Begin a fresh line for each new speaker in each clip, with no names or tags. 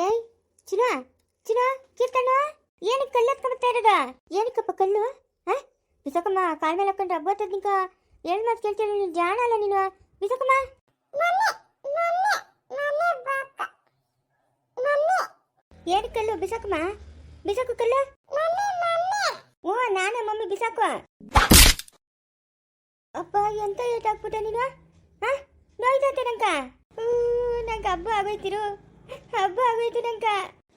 ಏಯ್ ಚಿನ್ನ ಚಿನ್ನ ಕೀರ್ತಣ್ಣ ಏನಕ್ಕೆ ಕಲ್ಲು ಎತ್ಕೊಂಡ್ಬರ್ತಾ ಇರೋದ? ಏನಕ್ಕಪ್ಪ ಕಲ್ಲು? ಬಿಸಕಮ್ಮ ಕಾಲ ಮೇಲೆ ಹಾಕೊಂಡ್ರೆ ಹಬ್ಬತ್ತದ ನಿಂಕ ಏಳು ಮಾತು ಕೇಳ್ತೀನಿ. ನೀನು ಜಾಣ ಅಲ್ಲ ನೀನು. ಬಿಸಕಮ್ಮ ಏನು ಕಲ್ಲು? ಬಿಸಾಕಮ್ಮ, ಬಿಸಾಕು ಕಲ್ಲು. ಓ ನಾನೇ ಮಮ್ಮಿ, ಬಿಸಾಕು. ಅಪ್ಪ ಎಂತ ಏಟಾಕ್ಬಿಟ್ಟೆ ನೀನು? ನೋಯ್ತೈತೆ ನಂಕ. ನಂಗೆ ಹಬ್ಬ ಆಗೋಯ್ತಿರು, ಹಬ್ಬ ಆಗೋಯ್ತು ನಂಕ.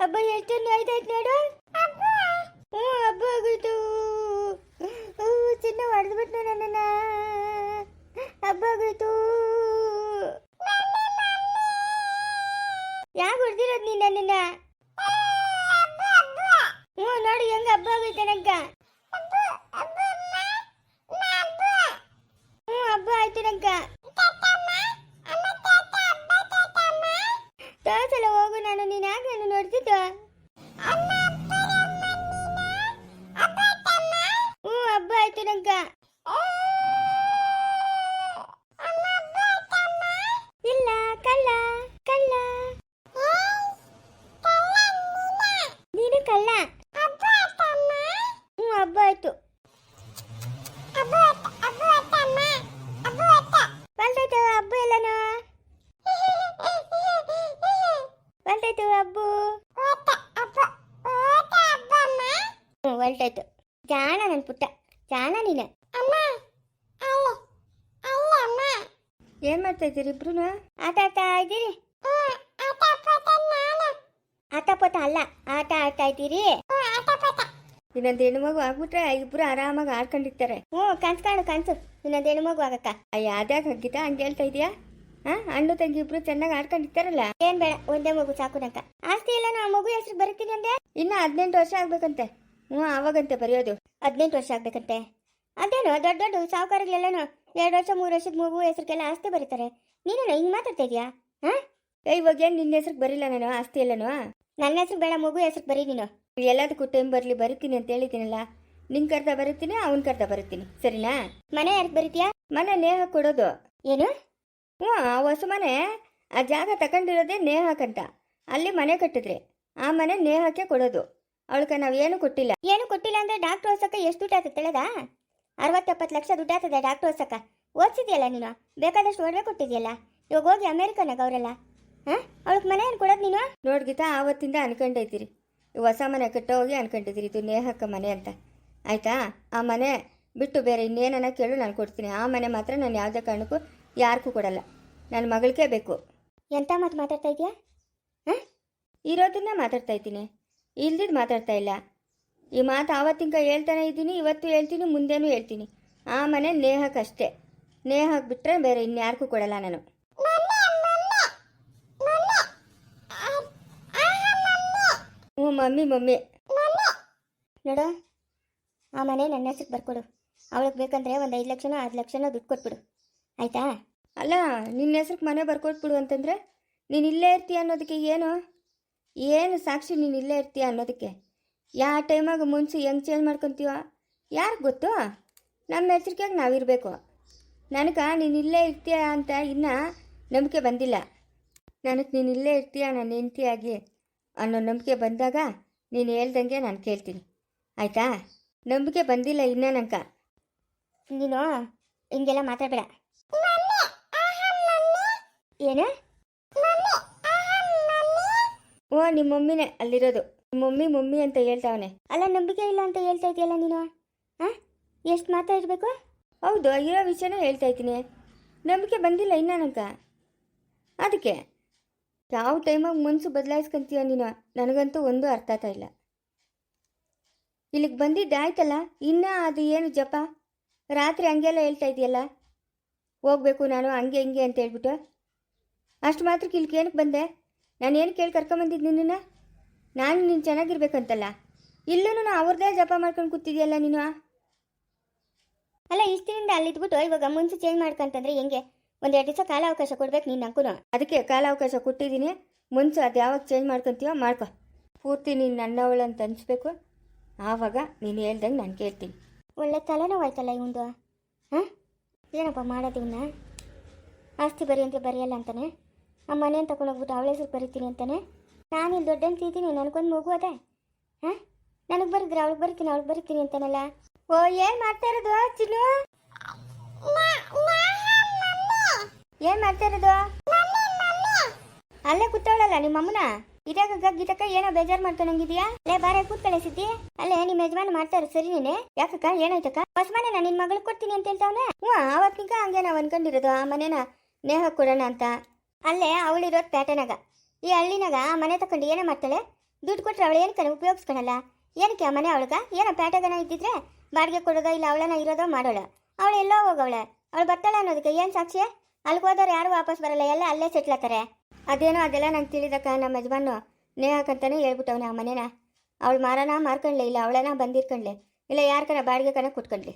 ಹಬ್ಬ ಎಷ್ಟು ನೋಯ್ತೈತೆ ನೋಡು. ಹಬ್ಬ ಆಗೋಯ್ತು. ಚಿನ್ನ ಹೊಡೆದ್ಬಿಟ್ಟು ನನ್ನನ್ನ. ಹಬ್ಬ ಆಗೋಯ್ತು. ಯಾಕೆ ಹೊಡೆದಿರೋದು ನೀನು ನನ್ನನ್ನ? ನೋಡಿ ಹೆಂಗ ಹಬ್ಬ ಆಗೋಯ್ತೆ ನಂಕ. ಹಬ್ಬ ಆಯ್ತು ನಂಕ. ತೋರ್ಸಲ್ಲ ಹೋಗು. ನಾನು ನೀನು ಯಾಕೆ ನಾನು ನೋಡ್ತಿದ್ದು? ಹಬ್ಬ ಆಯ್ತು ನಂಕ. ಇಲ್ಲ ಕಳ್ಳ ಕಳ್ಳ, ನೀನು ಕಳ್ಳ. ಹಬ್ಬ ಆಯ್ತು. ಬಂದಾಯ್ತು ಹಬ್ಬ ಎಲ್ಲನೂ. ಬಂದಾಯ್ತು ಹಬ್ಬ. ಹೊಲ್ಟಾಯ್ತು. ಜಾಣ ನನ್ ಪುಟ್ಟ, ಜಾಣ ನೀನು. ಏನ್ ಮಾಡ್ತಾ ಇದ್ದೀರಿ ಇಬ್ರು? ಆಟ ಆಡ್ತಾ ಇದ್ದೀರಿ? ಆಟ ಪೋಟ ಅಲ್ಲ, ಆಟ ಆಡ್ತಾ ಇದ್ದೀರಿ. ಇನ್ನೊಂದು ಹೆಣ್ಣು ಮಗು ಆಗ್ಬಿಟ್ರೆ ಇಬ್ರು ಆರಾಮಾಗಿ ಆಡ್ಕೊಂಡಿರ್ತಾರೆ. ಕನ್ಸು ಕಾಣು ಕನ್ಸು. ಇನ್ನೊಂದು ಹೆಣ್ಣು ಮಗು ಆಗಕ್ಕ. ಅಯ್ಯ ಅದ್ಯಾಕ ಹಗ್ಗಿತಾ ಹಂಗೆ ಹೇಳ್ತಾ ಇದೀಯಾ? ಹಣ್ಣು ತಂಗಿ ಇಬ್ರು ಚೆನ್ನಾಗಿ ಆಡ್ಕೊಂಡಿರ್ತಾರಲ್ಲ. ಏನ್ ಬೇಡ, ಒಂದೇ ಮಗು ಸಾಕು ನಂಕ. ಆಸ್ತಿ ಎಲ್ಲ ನಾ ಮಗು ಹೆಸರು ಬರೀತೀನಿ ಅಂದೆ. ಇನ್ನ 18 ವರ್ಷ ಆಗ್ಬೇಕಂತೆ. ಅವಾಗಂತೆ ಬರೆಯೋದು. 18 ವರ್ಷ ಆಗ್ಬೇಕಂತೆ. ಅದೇನು ದೊಡ್ಡ ದೊಡ್ಡ ಸಾವುಕಾರಗಳೆಲ್ಲನು 2 ವರ್ಷ 3 ವರ್ಷದ ಮಗು ಹೆಸರಿಗೆಲ್ಲ ಆಸ್ತಿ ಬರೀತಾರೆ. ನೀನೇನು ಹಿಂಗ್ ಮಾತಾಡ್ತಾ ಇದೀಯಾ? ಇವಾಗ ಏನ್ ನಿನ್ನ ಹೆಸರು ಬರಿಲ್ಲ ನಾನು ಆಸ್ತಿ ಎಲ್ಲನು? ನನ್ನ ಹೆಸರು ಬೇಡ, ಮಗು ಹೆಸರು ಬರೀ ನೀನು. ಎಲ್ಲದಕ್ಕೂ ಟೈಮ್ ಬರಲಿ ಬರೀತೀನಿ ಅಂತ ಹೇಳಿದ್ದೀನಲ್ಲ. ನಿನ್ ಕರ್ದ ಬರೀತೀನಿ, ಅವನ್ ಕರ್ದ ಬರೀತೀನಿ, ಸರಿನಾ? ಮನೆ ಯಾರಿಗೆ ಬರೀತೀಯಾ? ಮನೆ ನೇಹ ಕೊಡೋದು. ಏನು? ಆ ಹೊಸ ಮನೆ, ಆ ಜಾಗ ತಗೊಂಡಿರೋದೇ ನೇಹಕ್ಕಂತ. ಅಲ್ಲಿ ಮನೆ ಕಟ್ಟಿದ್ರೆ ಆ ಮನೆ ನೇಹಕ್ಕೆ ಕೊಡೋದು. ಅವಳಕ ನಾವೇನು ಕೊಟ್ಟಿಲ್ಲ. ಏನು ಕೊಟ್ಟಿಲ್ಲ ಅಂದ್ರೆ ಡಾಕ್ಟರ್ ಓದ್ಸಕ್ಕ ಎಷ್ಟು ದುಡ್ಡು ಆಗ್ತದೆ ತಿಳಿದ? 60-70 ಲಕ್ಷ ದುಡ್ಡು ಆಗ್ತದೆ ಡಾಕ್ಟರ್ ಓದ್ಸಕ್ಕ. ಓದಿಸಿದ್ಯಲ್ಲ ನೀನು, ಬೇಕಾದಷ್ಟು ಒಡವೆ ಕೊಟ್ಟಿದ್ಯಲ್ಲ. ಇವಾಗ ಹೋಗಿ ಅಮೇರಿಕನಾಗ ಅವರೆಲ್ಲ. ಅವಳಿಗೆ ಮನೆ ಏನು ಕೊಡೋದು ನೀನು? ನೋಡ್ಗಿತಾ ಆವತ್ತಿಂದ ಅನ್ಕೊಂಡೈತಿರಿ, ಹೊಸ ಮನೆ ಕಟ್ಟೋಗಿ ಅನ್ಕೊಂಡಿದ್ದೀರಿ ಇದು ನೇಹಕ್ಕ ಮನೆ ಅಂತ. ಆಯ್ತಾ? ಆ ಮನೆ ಬಿಟ್ಟು ಬೇರೆ ಇನ್ನೇನ ಕೇಳು, ನಾನು ಕೊಡ್ತೀನಿ. ಆ ಮನೆ ಮಾತ್ರ ನಾನು ಯಾವುದೇ ಕಾರಣಕ್ಕೂ ಯಾರಿಗೂ ಕೊಡಲ್ಲ. ನನ್ನ ಮಗಳಿಗೇ ಬೇಕು. ಎಂಥ ಮಾತು ಮಾತಾಡ್ತಾ ಇದೆಯಾ? ಇರೋದನ್ನ ಮಾತಾಡ್ತಾ ಇದ್ದೀನಿ, ಇಲ್ದಿದ್ದು ಮಾತಾಡ್ತಾ ಇಲ್ಲ. ಈ ಮಾತು ಆವತ್ತಿಂಕ ಹೇಳ್ತಾನೆ ಇದ್ದೀನಿ, ಇವತ್ತು ಹೇಳ್ತೀನಿ, ಮುಂದೇನೂ ಹೇಳ್ತೀನಿ. ಆ ಮನೆ ನೇಹಕ್ಕಷ್ಟೇ. ನೇಹಕ್ಕೆ ಬಿಟ್ಟರೆ ಬೇರೆ ಇನ್ಯಾರಿಗೂ ಕೊಡಲ್ಲ ನಾನು. ಮಮ್ಮಿ ಮಮ್ಮಿ ನೋಡು, ಆ ಮನೆ ನನ್ನ ಹೆಸರಿಗೆ ಬರ್ಕೊಡು. ಅವಳಿಗೆ ಬೇಕಂದ್ರೆ ಒಂದು 5 ಲಕ್ಷನೋ 6 ಲಕ್ಷನೋ ದುಡ್ಡು ಕೊಟ್ಬಿಡು, ಆಯ್ತಾ? ಅಲ್ಲ, ನಿನ್ನ ಹೆಸ್ರಿಗೆ ಮನೆ ಬರ್ಕೊಟ್ಬಿಡು ಅಂತಂದರೆ ನೀನು ಇಲ್ಲೇ ಇರ್ತೀಯ ಅನ್ನೋದಕ್ಕೆ ಏನು ಸಾಕ್ಷಿ? ನೀನು ಇಲ್ಲೇ ಇರ್ತೀಯ ಅನ್ನೋದಕ್ಕೆ ಯಾವ ಟೈಮಾಗ ಮುಂಚೆ ಹೆಂಗೆ ಚೇಂಜ್ ಮಾಡ್ಕೊತೀವ ಯಾರಿಗೆ ಗೊತ್ತು? ನಮ್ಮ ಎಚ್ಚರಿಕೆಯಾಗಿ ನಾವಿರಬೇಕು. ನನಗೆ ನೀನು ಇಲ್ಲೇ ಇರ್ತೀಯ ಅಂತ ಇನ್ನೂ ನಂಬಿಕೆ ಬಂದಿಲ್ಲ. ನನಗೆ ನೀನು ಇಲ್ಲೇ ಇರ್ತೀಯ ನಾನು ಹೆಂಡ್ತಿಯಾಗಿ ಅನ್ನೋ ನಂಬಿಕೆ ಬಂದಾಗ ನೀನು ಹೇಳ್ದಂಗೆ ನಾನು ಕೇಳ್ತೀನಿ, ಆಯಿತಾ? ನಂಬಿಕೆ ಬಂದಿಲ್ಲ ಇನ್ನೂ ನಂಕ. ನೀನು ಹಿಂಗೆಲ್ಲ ಮಾತಾಡಬೇಡ. ಏನು? ನಿಮ್ಮ ಮಮ್ಮಿನೇ ಅಲ್ಲಿರೋದು. ಮಮ್ಮಿ ಮಮ್ಮಿ ಅಂತ ಹೇಳ್ತಾವನೆ. ಅಲ್ಲ, ನಂಬಿಕೆ ಇಲ್ಲ ಅಂತ ಹೇಳ್ತಾ ಇದೆಯಲ್ಲ ನೀನು. ಎಷ್ಟು ಮಾತಾಡಬೇಕು? ಹೌದು, ಇರೋ ವಿಷಯನ ಹೇಳ್ತಾ ಇದ್ದೀನಿ. ನಂಬಿಕೆ ಬಂದಿಲ್ಲ ಇನ್ನೂ ನಂಕ. ಅದಕ್ಕೆ ಯಾವ ಟೈಮಾಗ ಮನಸ್ಸು ಬದಲಾಯಿಸ್ಕೊಂತೀಯ ನೀನು? ನನಗಂತೂ ಒಂದು ಅರ್ಥ ಆಗ್ತಾ ಇಲ್ಲ. ಇಲ್ಲಿಗೆ ಬಂದಿದ್ದಾಯ್ತಲ್ಲ, ಇನ್ನೂ ಅದು ಏನು ಜಪ? ರಾತ್ರಿ ಹಂಗೆಲ್ಲ ಹೇಳ್ತಾ ಇದೆಯಲ್ಲ, ಹೋಗ್ಬೇಕು ನಾನು ಹಂಗೆ ಹಿಂಗೆ ಅಂತ ಹೇಳ್ಬಿಟ್ಟು. ಅಷ್ಟು ಮಾತ್ರಕ್ಕೆ ಇಲ್ಲಿಗೆ ಏನಕ್ಕೆ ಬಂದೆ? ನಾನು ಏನು ಕೇಳಿ ಕರ್ಕೊಂಬಂದಿದ್ದು ನಿನ್ನನ್ನು? ನಾನು ನೀನು ಚೆನ್ನಾಗಿರ್ಬೇಕಂತಲ್ಲ. ಇಲ್ಲೂ ಅವ್ರದ್ದೇ ಜಪ ಮಾಡ್ಕೊಂಡು ಕೂತಿದ್ಯಲ್ಲ ನೀನು. ಅಲ್ಲ, ಇಷ್ಟಿನಿಂದ ಅಲ್ಲಿದ್ಬಿಟ್ಟು ಇವಾಗ ಮುಂಚೆ ಚೇಂಜ್ ಮಾಡ್ಕೊಂತಂದ್ರೆ ಹೆಂಗೆ? 1-2 ದಿವಸ ಕಾಲಾವಕಾಶ ಕೊಡ್ಬೇಕು ನೀನು ನಂಗೂ. ಅದಕ್ಕೆ ಕಾಲಾವಕಾಶ ಕೊಟ್ಟಿದ್ದೀನಿ. ಮುಂಚೆ ಅದು ಯಾವಾಗ ಚೇಂಜ್ ಮಾಡ್ಕೊತೀವೋ ಮಾಡ್ಕೊ. ಪೂರ್ತಿ ನೀನು ನನ್ನವಳಂತ ಅನಿಸ್ಬೇಕು. ಆವಾಗ ನೀನು ಹೇಳ್ದಂಗೆ ನಾನು ಕೇಳ್ತೀನಿ. ಒಳ್ಳೆ ತಲೆನೋವಾಯ್ತಲ್ಲ ಇವಂದು. ಏನಪ್ಪ ಮಾಡೋದು ಇವನ್ನ? ಆಸ್ತಿ ಬರಿ ಅಂದರೆ ಬರೆಯಲ್ಲ ಅಂತಾನೆ, ಆ ಮನೆ ತಗೊಂಡೋಗ್ಬಿಟ್ಟು ಅವಳ ಹೆಸರು ಬರಿತೀನಿ ಅಂತಾನೆ. ನಾನು ಇಲ್ಲಿ ದೊಡ್ಡಂತ ಇದ್ದೀನಿ, ನನಗೊಂದು ಮಗು ಅದೇ. ಹಾಂ, ನನಗೆ ಬರಿದ್ರೆ ಅವಳಿಗೆ ಬರಿತೀನಿ, ಅವಳಿಗೆ ಬರಿತೀನಿ ಅಂತಾನಲ್ಲ. ಓ, ಏನು ಮಾಡ್ತಾ ಇರೋದು ಚಿನ್ನು? ಏನು ಮಾಡ್ತಾ ಇರೋದು? ಅಲ್ಲೇ ಕೂತವಳಲ್ಲ ನಿಮ್ಮ ಅಮ್ಮನ. ಇದಾಗ ಗೀತಕ್ಕ ಏನೋ ಬೇಜಾರು ಮಾಡ್ಕೊಂಡಂಗಿದ್ಯಾ? ಲೇ ಬಾರೆ ಕೂತ್ಕೊಳ್ಳೆ ಸಿದ್ದಿ. ಅಲ್ಲೇ ನಿಮ್ಮ ಯಜಮಾನ ಮಾಡ್ತಾರ ಸರಿ ನೀನೆ. ಯಾಕಕ್ಕ ಏನಾಯ್ತಕ್ಕ? ಹೊಸ ಮನೆನ ನಿನ್ ಮಗಳಿಗೆ ಕೊಡ್ತೀನಿ ಅಂತ ಹೇಳ್ತಾವನೆ. ಹ್ಞೂ, ಆವತ್ತಿನ ಹಂಗೆ ನಾವು ಅನ್ಕೊಂಡಿರೋದು ಆ ಮನೆನ ನೇಹ ಕೊಡೋಣ ಅಂತ. ಅಲ್ಲೇ ಅವಳಿರೋದು ಪ್ಯಾಟರ್ನಾಗ, ಈ ಹಳ್ಳಿನಾಗ ಆ ಮನೆ ತಕೊಂಡು ಏನೇ ಮಾಡ್ತಾಳೆ? ದುಡ್ಡು ಕೊಟ್ರೆ ಅವಳು ಏನಕ್ಕೆ ಉಪಯೋಗಿಸ್ಕೊಳಲ್ಲ? ಏನಕ್ಕೆ ಆ ಮನೆ ಅವಳಗ? ಏನೋ ಪ್ಯಾಟಗನ ಇದ್ದಿದ್ರೆ ಬಾಡಿಗೆ ಕೊಡೋದೋ ಇಲ್ಲ ಅವಳನ್ನ ಇರೋದೋ ಮಾಡೋಳ. ಅವಳು ಎಲ್ಲೋ ಹೋಗವಳೆ, ಅವಳು ಬರ್ತಾಳೆ ಅನ್ನೋದಕ್ಕೆ ಏನು ಸಾಕ್ಷಿ? ಅಲ್ಲಿಗೆ ಹೋದವ್ರು ಯಾರು ವಾಪಸ್ ಬರಲ್ಲ, ಎಲ್ಲ ಅಲ್ಲೇ ಸೆಟ್ಲಾತಾರೆ. ಅದೇನೋ ಅದೆಲ್ಲ ನಂಗೆ ತಿಳಿದಕ್ಕ. ನಮ್ಮ ಯಜಮಾನು ನೇಹಕ್ಕಂತಾನೆ ಹೇಳ್ಬಿಟ್ಟವನೆ ಆ ಮನೇನ. ಅವಳು ಮಾರನ ಮಾರ್ಕೊಂಡ್ಲೆ, ಇಲ್ಲ ಅವಳನ ಬಂದಿರ್ಕೊಂಡ್ಲೆ, ಇಲ್ಲ ಯಾರ ಬಾಡಿಗೆ ಕನ ಕುಟ್ಕೊಂಡ್ಲಿ.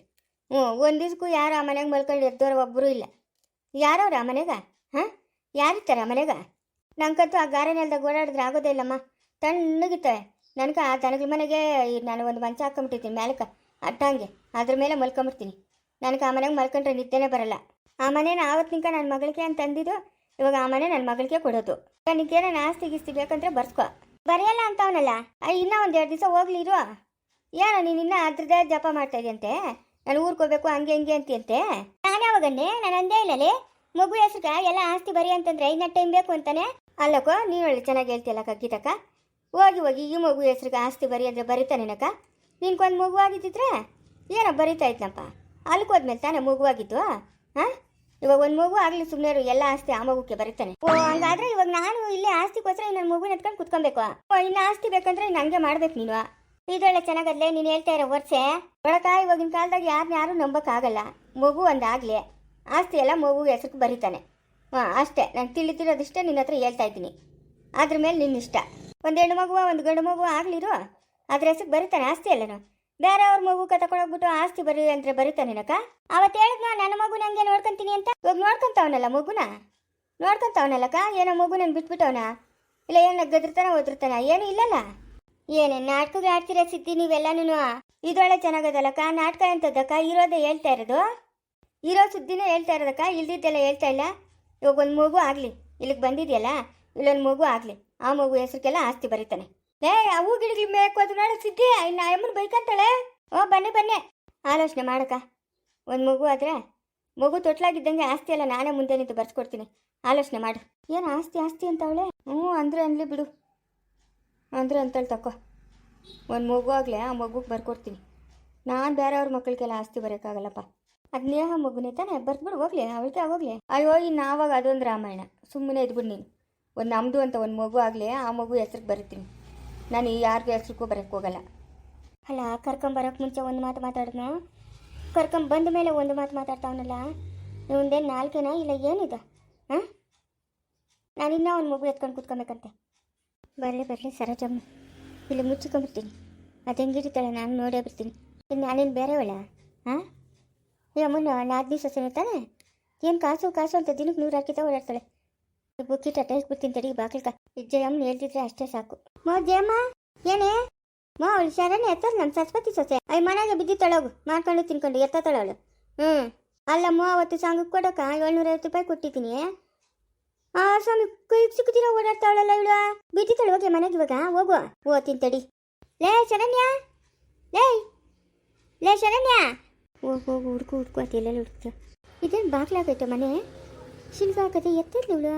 ಹ್ಞೂ, ಒಂದು ದಿವ್ಸಕ್ಕೂ ಯಾರು ಆ ಮನೆಗೆ ಮಲ್ಕೊಂಡು ಎದ್ದೋರು ಒಬ್ಬರು ಇಲ್ಲ. ಯಾರವ್ರು ಆ ಮನೆಗ? ಹಾಂ, ಯಾರಿರ್ತಾರೆ ಆ ಮನೆಗ? ನಂಗಂತೂ ಆ ಗಾರೆ ನೆಲದಾಗ ಓಡಾಡಿದ್ರೆ ಆಗೋದೇ ಇಲ್ಲಮ್ಮ, ತಣ್ಣಗಿರ್ತವೆ. ನನಗೆ ಆ ದನಗಳ ಮನೆಗೆ ನಾನು ಒಂದು ಮಂಚ ಹಾಕೊಂಬಿಟ್ಟಿರ್ತೀನಿ ಮ್ಯಾಲಕ್ಕೆ ಅಟ್ಟಂಗೆ, ಅದ್ರ ಮೇಲೆ ಮಲ್ಕೊಂಬಿಡ್ತೀನಿ. ನನಗೆ ಆ ಮನೆಗೆ ಮಲ್ಕೊಂಡ್ರೆ ನಿದ್ದೆನೇ ಬರಲ್ಲ. ಆ ಮನೇನ ಆವತ್ತಿನಿಂಕ ನನ್ನ ಮಗಳಿಗೆ ಅಂತ ಅಂದಿದ್ದು, ಇವಾಗ ಆ ಮನೆ ನನ್ನ ಮಗಳಿಗೆ ಕೊಡೋದು. ನಿನಗೇನೋ ಆಸ್ತಿ ಗೀಸ್ತಿ ಬೇಕಂದ್ರೆ ಬರ್ಸ್ಕೊ. ಬರೆಯಲ್ಲ ಅಂತವನಲ್ಲ, ಇನ್ನೂ ಒಂದು 2 ದಿವಸ ಹೋಗ್ಲಿ ಇರು. ಏನೋ ನೀನು ಇನ್ನೂ ಅದ್ರದ್ದೇ ಜಪ ಮಾಡ್ತಾ ಇದೆಯಂತೆ, ನಾನು ಊರಿಗೆ ಹೋಗ್ಬೇಕು ಹಂಗೆ ಹಿಂಗೆ ಅಂತೀಯಂತೆ. ನಾನು ಯಾವಾಗನ್ನೇ ನಾನು ಅಂದೇ ಇಲ್ಲಲೇ, ಮಗು ಹೆಸ್ರಿಗೆ ಎಲ್ಲ ಆಸ್ತಿ ಬರಿ ಅಂತಂದ್ರೆ 5 ಟೈಮ್ ಬೇಕು ಅಂತಾನೆ. ಅಲ್ಲಕ್ಕೋ, ನೀನು ಒಳ್ಳೆ ಚೆನ್ನಾಗಿ ಹೇಳ್ತೀಯಲ್ಲ ಗೀತಕ್ಕ. ಹೋಗಿ ಈ ಮಗು ಹೆಸ್ರಿಗೆ ಆಸ್ತಿ ಬರಿ ಅಂದರೆ ಬರೀತಾನೇನಕ್ಕ? ನಿನ್ಗೊಂದು ಮಗು ಆಗಿದ್ದಿದ್ರೆ ಏನೋ ಬರೀತಾ ಇದ್ನಪ್ಪ. ಅಲ್ಲಿಗೆ ಹೋದ್ಮೇಲೆ ತಾನೇ ಮಗು ಆಗಿತ್ತು. ಹಾಂ, ಇವಾಗ ಒಂದು ಮಗು ಆಗಲಿ ಸುಮ್ಮನೆ ಎಲ್ಲ ಆಸ್ತಿ ಆ ಮಗುಕ್ಕೆ ಬರೀತಾನೆ. ಓ, ಹಂಗಾದ್ರೆ ಇವಾಗ ನಾನು ಇಲ್ಲೇ ಆಸ್ತಿಗೋಸ್ಕರ ನನ್ನ ಮಗು ನೆಟ್ಕೊಂಡು ಕುತ್ಕೊಬೇಕು. ಓ, ಇನ್ನು ಆಸ್ತಿ ಬೇಕಂದ್ರೆ ಇನ್ನು ಹಂಗೆ ಮಾಡ್ಬೇಕು ನೀನು. ಇದೊಳ್ಳೆ ಚೆನ್ನಾಗದ್ಲೆ ನೀನು ಹೇಳ್ತಾ ಇರೋ ವರ್ಷ ಒಳಕ. ಇವಾಗಿನ ಕಾಲದಾಗ ಯಾರು ನಂಬಕ್ಕಾಗಲ್ಲ. ಮಗು ಒಂದಾಗಲಿ ಆಸ್ತಿ ಎಲ್ಲ ಮಗು ಹೆಸ್ರಿಗೆ ಬರೀತಾನೆ. ಹಾಂ, ಅಷ್ಟೇ. ನಾನು ತಿಳಿದಿರೋದಿಷ್ಟೇ ನಿನ್ನ ಹತ್ರ ಹೇಳ್ತಾ ಇದ್ದೀನಿ. ಅದ್ರ ಮೇಲೆ ನಿನ್ನಿಷ್ಟ. ಒಂದು ಹೆಣ್ಣು ಮಗುವ ಒಂದು ಗಂಡು ಮಗು ಆಗ್ಲಿರು, ಅದ್ರ ಹೆಸ್ರಿಗೆ ಬರೀತಾನೆ ಆಸ್ತಿ ಎಲ್ಲನು. ಬೇರೆ ಅವ್ರ ಮಗುಕ ತಗೊಂಡೋಗ್ಬಿಟ್ಟು ಆಸ್ತಿ ಬರೀ ಅಂದ್ರೆ ಬರೀತಾನೇನಕ್ಕ? ಅವತ್ತು ಹೇಳಿದ್ನ ನನ್ನ ಮಗು ನಂಗೆ ನೋಡ್ಕೊಂತೀನಿ ಅಂತ. ಇವಾಗ ನೋಡ್ಕೊಂತವನಲ್ಲ ಮಗುನ, ನೋಡ್ಕೊಂತವನಲ್ಲಕ್ಕ. ಏನೋ ಮಗು ನಾನು ಬಿಟ್ಬಿಟ್ಟವನ? ಇಲ್ಲ ಏನೋ ಗದ್ರತಾನ ಓದಿರ್ತಾನ? ಏನೂ ಇಲ್ಲಲ್ಲ. ಏನೇನು ನಾಟಕಗಳು ಆಡ್ತೀರ ಸಿದ್ದಿ ನೀವೆಲ್ಲನೂ? ಇದೊಳ್ಳೆ ಚೆನ್ನಾಗದಲ್ಲಕ್ಕ. ನಾಟಕ ಅಂತದಕ್ಕ, ಇರೋದೇ ಹೇಳ್ತಾ ಇರೋದು, ಇರೋ ಸುದ್ದಿನೇ ಹೇಳ್ತಾ ಇರೋದಕ್ಕ, ಇಲ್ದಿದ್ದೆಲ್ಲ ಹೇಳ್ತಾ ಇಲ್ಲ. ಇವಾಗ ಒಂದು ಮಗು ಆಗಲಿ, ಇಲ್ಲಿಗೆ ಬಂದಿದೆಯಲ್ಲ, ಇಲ್ಲೊಂದು ಮಗು ಆಗಲಿ, ಆ ಮಗು ಹೆಸ್ರಿಗೆಲ್ಲ ಆಸ್ತಿ ಬರೀತಾನೆ. ಆ ಹೂ ಗಿಡಗಳು ಮೇಕು ಅದು ನೋಡ ಸಿದ್ದಿ, ಇನ್ನು ಅಮ್ಮನ ಬೈಕಂತಾಳೆ. ಓ, ಬನ್ನಿ ಆಲೋಚನೆ ಮಾಡಕ್ಕ. ಒಂದು ಮಗು ಆದರೆ ಮಗು ತೊಟ್ಲಾಗಿದ್ದಂಗೆ ಆಸ್ತಿ ಎಲ್ಲ ನಾನೇ ಮುಂದೆ ನಿಂತು ಬರ್ಸ್ಕೊಡ್ತೀನಿ. ಆಲೋಚನೆ ಮಾಡು. ಏನು ಆಸ್ತಿ ಅಂತ ಅವಳೆ? ಹ್ಞೂ ಅಂದರೆ ಅನ್ಲಿ ಬಿಡು, ಅಂದರೆ ಅಂತೇಳಿ ತಕ್ಕೋ. ಒಂದು ಮಗು ಆಗಲೇ ಆ ಮಗುಗೆ ಬರ್ಕೊಡ್ತೀನಿ. ನಾನು ಬೇರೆಯವ್ರ ಮಕ್ಕಳಿಗೆಲ್ಲ ಆಸ್ತಿ ಬರೋಕ್ಕಾಗಲ್ಲಪ್ಪ. ಅದು ನೇಹ ಮಗುನೇ ತಾನೆ, ಬರ್ದ್ಬಿಡು ಹೋಗ್ಲಿ, ಅವಳಿಗೆ ಹೋಗ್ಲಿ. ಅಯ್ಯೋ, ಇನ್ನು ಆವಾಗ ಅದೊಂದು ರಾಮಾಯಣ. ಸುಮ್ಮನೆ ಇದ್ಬಿಡು ನೀನು. ಒಂದು ನಮ್ಮದು ಅಂತ ಒಂದು ಮಗು ಆಗಲಿ, ಆ ಮಗು ಹೆಸ್ರಿಗೆ ಬರೀತೀನಿ. ನಾನು ಯಾರಿಗೂ ಹೆಸ್ರಿಗೂ ಬರೋಕ್ಕೆ ಹೋಗಲ್ಲ. ಅಲ್ಲ, ಕರ್ಕೊಂಬರೋಕ್ಕೆ ಮುಂಚೆ ಒಂದು ಮಾತು ಮಾತಾಡಿದ್ನ, ಕರ್ಕೊಂಬಂದ ಮೇಲೆ ಒಂದು ಮಾತು ಮಾತಾಡ್ತಾವನಲ್ಲ. ಒಂದೇನು ನಾಲ್ಕೇನ ಇಲ್ಲ ಏನಿದೆ? ಹಾಂ, ನಾನು ಇನ್ನೂ ಒಂದು ಮಗು ಎತ್ಕೊಂಡು ಕೂತ್ಕೊಬೇಕಂತೆ. ಬರಲಿ ಸರೋಜಮ್ಮ, ಇಲ್ಲಿ ಮುಚ್ಚಿಕೊಂಡ್ಬಿಡ್ತೀನಿ. ಅದು ಹೆಂಗಿರ್ತಾಳೆ ನಾನು ನೋಡೇ ಬಿಡ್ತೀನಿ. ಇನ್ನು ನಾನೇನು ಬೇರೆವಳ? ಹಾಂ, ಈ ಅಮ್ಮನ 4 ದಿವಸ ಸೊಸೆನೇ ತಾನೆ. ಏನು ಕಾಸು ಅಂತ ದಿನಕ್ಕೆ 100 ಹಾಕಿತ ಓಡಾಡ್ತಾಳೆ. ಬುಕ್ಕಿಟ್ಟು ಅಟ್ಟೇಸ್ಬಿಡ್ತೀನಿ ತಡಿ ಬಾಗಿಲ್ಕ. ಜಯಮ್ಮನ ಹೇಳ್ತಿದ್ರೆ ಅಷ್ಟೇ ಸಾಕು. ಜಯಮ್ಮ ಏನೇ ಅವಳು ಶರಣ್ಯ ಎತ್ತೋದು ನಮ್ಮ ಸರಸ್ವತಿ ಸೊಸೆ. ಮನೆಗೆ ಬಿದ್ದಿತ್ತಳೋಗು, ಮಾಡ್ಕೊಂಡು ತಿನ್ಕೊಂಡು ಎತ್ತತ್ತಳವಳು. ಅಲ್ಲಮ್ಮ, ಅವತ್ತು ಸಾಂಗಕ್ಕೆ ಕೊಡೋಕೆ 750 ರೂಪಾಯಿ ಕೊಟ್ಟಿದ್ದೀನಿ. ಆ ಸ್ವಾಮಿ ಕೈ ಸಿಕ್ಕುತ್ತೀರ ಓಡಾಡ್ತಾವಳಲ್ಲ ಇವಳು. ಬಿದ್ದಿತ್ತಳು, ಹೋಗಿ ಮನೆಗೆ ಇವಾಗ ಹೋಗು. ಓದ್ತೀನಿ ತಡಿ. ಲೇ ಶರಣ್ಯ, ಲೇ ಶರಣ್ಯ, ಹೋಗು ಹುಡ್ಕು ಅಂತ ಎಲ್ಲೆಲ್ಲ ಹುಡುಕ್ತ. ಇದೇನು ಬಾಗ್ಲಾಗೈತೆ ಮನೆ? ಶಿಲ್ಕ ಹಾಕತ್ತೆ ಎತ್ತದ್ಲು ಇವಳು.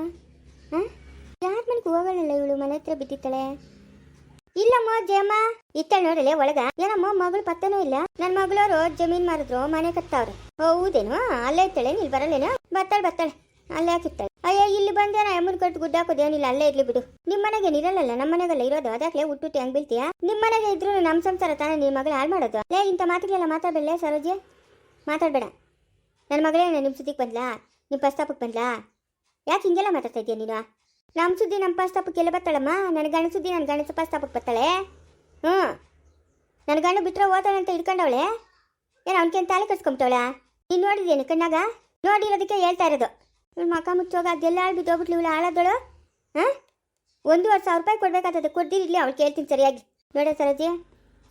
ಹಾಂ, ಯಾರ ಮನೆಗೆ ಹೋಗೋಣಲ್ಲ ಇವಳು? ಮನೆ ಹತ್ರ ಬಿದ್ದಿತ್ತಾಳೆ. ಇಲ್ಲಮ್ಮ ಜಯಮ್ಮ ಇತ್ತಾಳೆ ನೋಡಲೆ ಒಳಗ. ಏನಮ್ಮ ಮಗಳು ಪತ್ತನೂ ಇಲ್ಲ. ನನ್ನ ಮಗಳವರು ಜಮೀನ್ ಮಾರಿದ್ರು, ಮನೆ ಕತ್ತಾವ್ರೆ. ಹೌದೇನು? ಅಲ್ಲೇ ಇತ್ತಾಳೆ, ನೀಲ್ ಬರಲ್ಲೇನು? ಬರ್ತಾಳೆ ಅಲ್ಲೇ ಹಾಕಿತ್ತಾಳೆ. ಅಯ್ಯೋ, ಇಲ್ಲಿ ಬಂದೇನ ಅಮ್ಮನ ಕಟ್ಟು ಗುಡ್ಡ ಹಾಕೋದೇನಿಲ್ಲ, ಅಲ್ಲೇ ಇರ್ಲಿ ಬಿಡು. ನಿಮ್ಮ ಮನೆಗೆ ಇರಲ್ಲ, ನಮ್ಮ ಮನೆಗೆಲ್ಲ ಇರೋದು. ಅದಕ್ಕೆ ಹುಟ್ಟುಟ್ಟಿ ಹಂಗೆ ಬೀಳ್ತೀಯ? ನಿಮ್ಮ ಮನೆಗೆ ಇದ್ರು ನಮ್ಮ ಸಂಸಾರ ತಾನೇ ನಿನ್ನ ಮಗಳು ಹಾಳು ಮಾಡೋದು. ಲೇ, ಇಂಥ ಮಾತುಗಳೆಲ್ಲ ಮಾತಾಡಬೇಡ ಸರೋಜಿ, ಮಾತಾಡಬೇಡ. ನನ್ನ ಮಗಳೇ ನಿಮ್ಮ ಸುದ್ದಿಗೆ ಬಂದ್ಲಾ? ನಿಮ್ಮ ಪ್ರಸ್ತಾಪಕ್ಕೆ ಬಂದ್ಲಾ? ಯಾಕೆ ಹಿಂಗೆಲ್ಲ ಮಾತಾಡ್ತಾ ಇದೆಯಾ ನೀನು? ನಮ್ಮ ಸುದ್ದಿ ನಮ್ಮ ಪ್ರಸ್ತಾಪಕ್ಕೆಲ್ಲ ಬರ್ತಾಳಮ್ಮ. ನನ್ನ ಗಂಡ ಸುದ್ದಿ ನನ್ನ ಗಂಡ ಪ್ರಸ್ತಾಪಕ್ಕೆ ಬರ್ತಾಳೆ. ನನ್ನ ಗಂಡ ಬಿಟ್ಟರೆ ಓದಾಳೆ ಅಂತ ಹಿಡ್ಕೊಂಡವಳೆ. ಏನು ಅವನಿಗೆ ತಾಳಿ ಕಟ್ಸ್ಕೊಂಬಿಟ್ಟವಳ? ನೀನು ನೋಡಿದೇನು ಕಣ್ಣಾಗ? ನೋಡಿರೋದಕ್ಕೆ ಹೇಳ್ತಾ ಇರೋದು. ಇವಳು ಮಕ ಮುಚ್ಚೋಗ ಅದೆಲ್ಲ ಬಿದ್ದೋಗ್ಬಿಟ್ಲು ಇವಳು ಹಾಳಾದಳು. 1,500 ರೂಪಾಯಿ ಕೊಡ್ಬೇಕಾಗ್ತದೆ, ಕೊಡ್ದಿರಲಿ ಅವಳು ಕೇಳ್ತೀನಿ ಸರಿಯಾಗಿ. ನೋಡ ಸರೋಜಿ,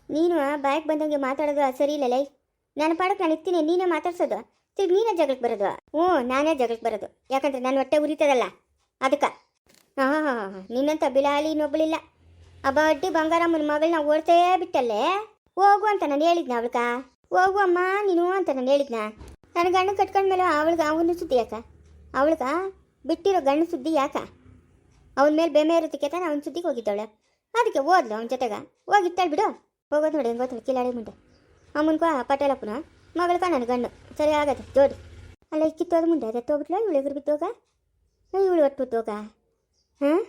ನೀನು ಬಾಯಕ್ಕೆ ಬಂದಂಗೆ ಮಾತಾಡೋದು ಸರಿ ಇಲ್ಲ. ಲೈ, ನನ್ನ ಪಾಡಕ್ಕೆ ನಾನು ಇರ್ತೀನಿ, ನೀನೇ ಮಾತಾಡ್ಸೋದು, ತಿರ್ಗಿ ನೀನೇ ಜಗಳಕ್ಕೆ ಬರೋದು. ನಾನೇ ಜಗಳಕ್ಕೆ ಬರೋದು. ಯಾಕಂದ್ರೆ ನನ್ನ ಹೊಟ್ಟೆ ಉರಿತದಲ್ಲ ಅದಕ್ಕೆ. ನಿನ್ನಂತ ಬಿಲಾಲಿ ಇನ್ನೊಬ್ಬಳಿಲ್ಲ. ಆ ಬಡ್ಡಿ ಬಂಗಾರಮ್ಮನ ಮಗಳನ್ನ ಓಡ್ತೇ ಬಿಟ್ಟಲ್ಲೇ. ಹೋಗು ಅಂತ ನಾನು ಹೇಳಿದ್ನ ಅವಳ್ಕ. ಹೋಗು ಅಮ್ಮ ನೀನು ಅಂತ ನಾನು ಹೇಳಿದ್ನ. ನನ್ನ ಗಂಡ ಕಟ್ಕೊಂಡ್ಮೇಲೆ ಅವಳಿಗೆ ಅವನ ಸುದ್ದಿ ಯಾಕ? ಅವಳಿಗ ಬಿಟ್ಟಿರೋ ಗಂಡ ಸುದ್ದಿ ಯಾಕ? ಅವನ ಮೇಲೆ ಬೆಮೆ ಇರೋದಕ್ಕೆ ತಾನೆ ಅವನ ಸುದ್ದಿಗೆ ಹೋಗಿದ್ದಾಳೆ. ಅದಕ್ಕೆ ಓದ್ಲು ಅವನ ಜೊತೆಗ ಹೋಗಿತ್ತಾಳೆ ಬಿಡು. ಹೋಗೋದು ನೋಡಿ ಹೆಂಗೆ ಗೊತ್ತಾಳೆ ಕಿಲಾಡಿ ಮುಂದೆ. ಅಮ್ಮನ್ಕೋ ಪಟೇಲಪ್ಪನ ಮಗಳ್ಕ ನನ್ನ ಗಂಡು ಸರಿ ಆಗತ್ತೆ ಜೋಡಿ. ಅಲ್ಲ ಕಿತ್ತೋದ ಮುಂದೆ ಅದೇ ತೋಗ್ಬಿಟ್ಲ ಇವಳು ಎದುರು ಬಿತ್ತೋಗ, ಇವಳು ಒಟ್ಟು ಬಿತ್ತೋಗ. ಹಾಂ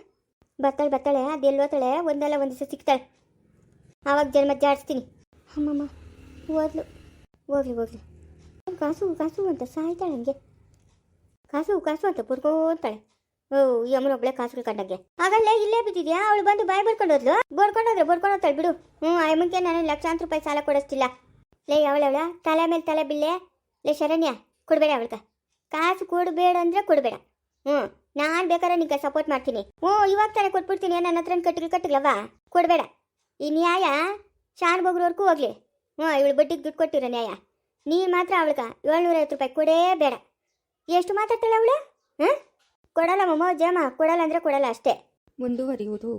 ಬರ್ತಾಳೆ ಅದೆಲ್ಲೋತಾಳೆ, ಒಂದಲ್ಲ ಒಂದು ದಿವಸ ಸಿಗ್ತಾಳೆ. ಆವಾಗ ಜನ್ಮ ಜಾಡಿಸ್ತೀನಿ. ಅಮ್ಮಮ್ಮ ಓದ್ಲು ಹೋಗ್ಲಿ ಕಾಸು ಅಂತ ಸಾಯ್ತಾಳೆ ಹಂಗೆ. ಕಾಸು ಅಂತ ಬುರ್ಕೋತಾಳೆ. ಓ ಈ ಅಮ್ಮನೊಬ್ಳೆ ಕಾಸುಗಳು ಕಂಡಂಗೆ. ಆಗಲ್ಲೇ ಇಲ್ಲೇ ಬಿದ್ದಿದ್ಯಾ? ಅವಳು ಬಂದು ಬಾಯಿ ಬಡ್ಕೊಂಡೋದ್ಲು. ಬಡ್ಕೊಂಡೋಗ್ತಾಳೆ ಬಿಡು. ಆ ಅಮ್ಮಕ್ಕೆ ನಾನು ಲಕ್ಷಾಂತರ ರೂಪಾಯಿ ಸಾಲ ಕೊಡಿಸ್ತಿಲ್ಲ. ಲೇ ಅವಳವಳ ತಲೆ ಮೇಲೆ ತಲೆ ಬಿಲ್ಲೆ. ಲೇ ಶರಣ್ಯ ಕೊಡಬೇಡ ಅವಳ್ಕ ಕಾಸು, ಕೊಡಬೇಡ ಅಂದರೆ ಕೊಡಬೇಡ. ನಾನು ಬೇಕಾದ್ರೆ ನಿಂಗೆ ಸಪೋರ್ಟ್ ಮಾಡ್ತೀನಿ. ಇವಾಗ ತಾನೇ ಕೊಟ್ಬಿಡ್ತೀನಿ. ನನ್ನ ಹತ್ರ ಕಟ್ಟಿಗ್ಲವ ಕೊಡಬೇಡ. ಈ ನ್ಯಾಯ ಶಾನ್ ಬಗ್ರವ್ರಿಗೂ ಹೋಗ್ಲಿ. ಇವಳು ಬಡ್ಡಿಗೆ ದುಡ್ಡು ಕೊಟ್ಟಿರೋ ನ್ಯಾಯ. ನೀನು ಮಾತ್ರ ಅವಳ್ಕ 750 ರೂಪಾಯಿ ಕೊಡೇ ಬೇಡ. ಎಷ್ಟು ಮಾತಾಡ್ತಾಳೆ ಅವಳು? ಕೊಡಲ್ಲ ಮಮ್ಮ ಜಮ್ಮ, ಕೊಡಲ್ಲ ಅಂದರೆ ಕೊಡಲ್ಲ ಅಷ್ಟೇ.
ಮುಂದುವರಿಯುವುದು.